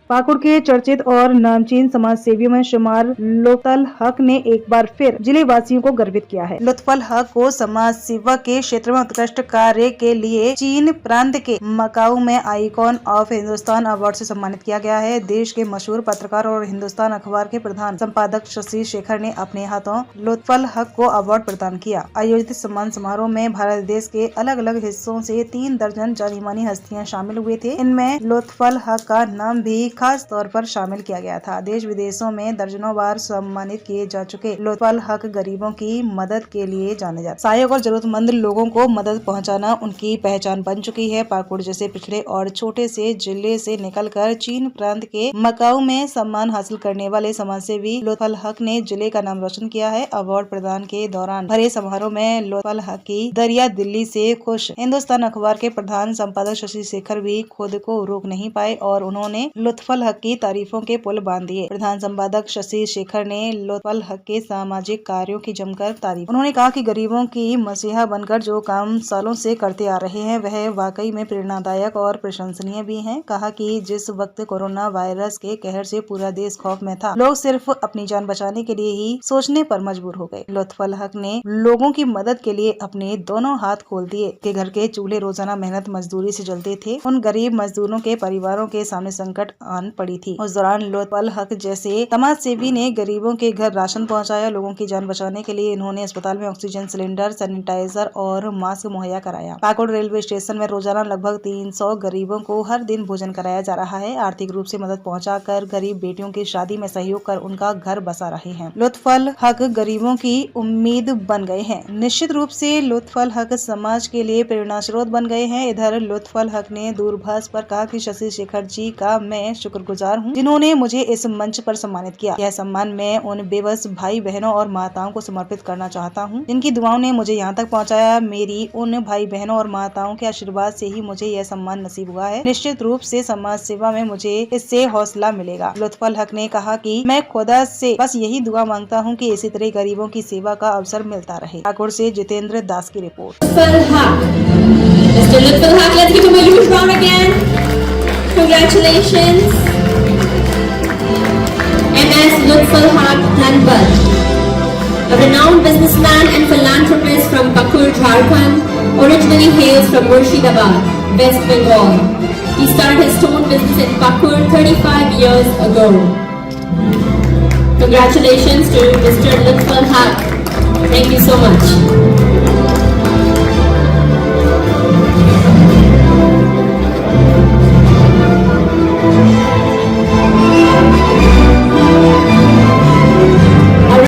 पाकुड़ के चर्चित और नामचीन समाज सेवियों में शुमार लुत्फुल हक ने एक बार फिर जिले वासियों को गर्वित किया है। लुत्फुल हक को समाज सेवा के क्षेत्र में उत्कृष्ट कार्य के लिए चीन प्रांत के मकाऊ में आइकॉन ऑफ हिंदुस्तान अवार्ड से सम्मानित किया गया है। देश के मशहूर पत्रकार और हिंदुस्तान अखबार के प्रधान संपादक शशि शेखर ने अपने हाथों लुत्फुल हक को अवार्ड प्रदान किया। आयोजित सम्मान समारोह में भारत देश के अलग अलग हिस्सों से 3 दर्जन जानी मानी हस्तियां शामिल हुए थे। इनमें लुत्फुल हक का नाम भी खास तौर पर शामिल किया गया था। देश विदेशों में दर्जनों बार सम्मानित किए जा चुके लुत्फुल हक गरीबों की मदद के लिए जाने जाते। सहायक और जरूरतमंद लोगों को मदद पहुंचाना उनकी पहचान बन चुकी है। पाकुड़ जैसे पिछड़े और छोटे से जिले से निकलकर चीन प्रांत के मकाऊ में सम्मान हासिल करने वाले समाजसेवी लुत्फुल हक ने जिले का नाम रोशन किया है। अवार्ड प्रदान के दौरान भरे समारोह में लुत्फुल हक की दरिया दिल्ली से खुश हिंदुस्तान अखबार के प्रधान संपादक शशि शेखर भी खुद को रोक नहीं पाए और उन्होंने लुत्फुल हक की तारीफों के पुल बांध दिए। प्रधान संपादक शशि शेखर ने लुत्फुल हक के सामाजिक कार्यों की जमकर तारीफ। उन्होंने कहा कि गरीबों की मसीहा बनकर जो काम सालों से करते आ रहे हैं वह वाकई में प्रेरणादायक और प्रशंसनीय भी हैं। कहा कि जिस वक्त कोरोना वायरस के कहर से पूरा देश खौफ में था, लोग सिर्फ अपनी जान बचाने के लिए ही सोचने पर मजबूर हो गए। लुत्फुल हक ने लोगों की मदद के लिए अपने दोनों हाथ खोल दिए। के घर के चूल्हे रोजाना मेहनत मजदूरी से जलते थे। उन गरीब मजदूरों के परिवारों के सामने संकट आन पड़ी थी। उस दौरान लुत्फुल हक जैसे समाज सेवी ने गरीबों के घर राशन पहुंचाया। लोगों की जान बचाने के लिए इन्होंने अस्पताल में ऑक्सीजन सिलेंडर, सैनिटाइजर और मास्क मुहैया कराया। पाकुड़ रेलवे स्टेशन में रोजाना लगभग 300 गरीबों को हर दिन भोजन कराया जा रहा है। आर्थिक रूप से मदद पहुंचाकर गरीब बेटियों की शादी में सहयोग कर उनका घर बसा रहे हैं। लुत्फुल हक गरीबों की उम्मीद बन गए हैं। निश्चित रूप से लुत्फुल हक समाज के लिए प्रेरणा स्रोत बन गए हैं। इधर लुत्फुल हक ने दूरभाष पर कहा कि शशि शेखर जी का मैं शुक्रगुजार हूं जिन्होंने मुझे इस मंच पर सम्मानित किया। यह सम्मान मैं उन बेबस भाई बहनों और माताओं को समर्पित करना चाहता हूं जिनकी दुआओं ने मुझे यहाँ तक पहुँचाया। मेरी उन भाई बहनों और माताओं के आशीर्वाद से ही मुझे यह सम्मान नसीब हुआ है। निश्चित रूप से समाज सेवा में मुझे इससे हौसला मिलेगा। लुत्फुल हक ने कहा कि मैं खुदा से बस यही दुआ मांगता हूँ कि इसी तरह गरीबों की सेवा का अवसर मिलता रहे। पाकुड़ से जितेंद्र दास की report. Mr. Lutful Haq, let's give him a huge round again. Congratulations. MS Lutful Haq Nanbal, a renowned businessman and philanthropist from Pakur, Jharkhand, originally hails from Murshidabad, West Bengal. He started his stone business in Pakur 35 years ago. Congratulations to Mr. Lutful Haq. Thank you so much.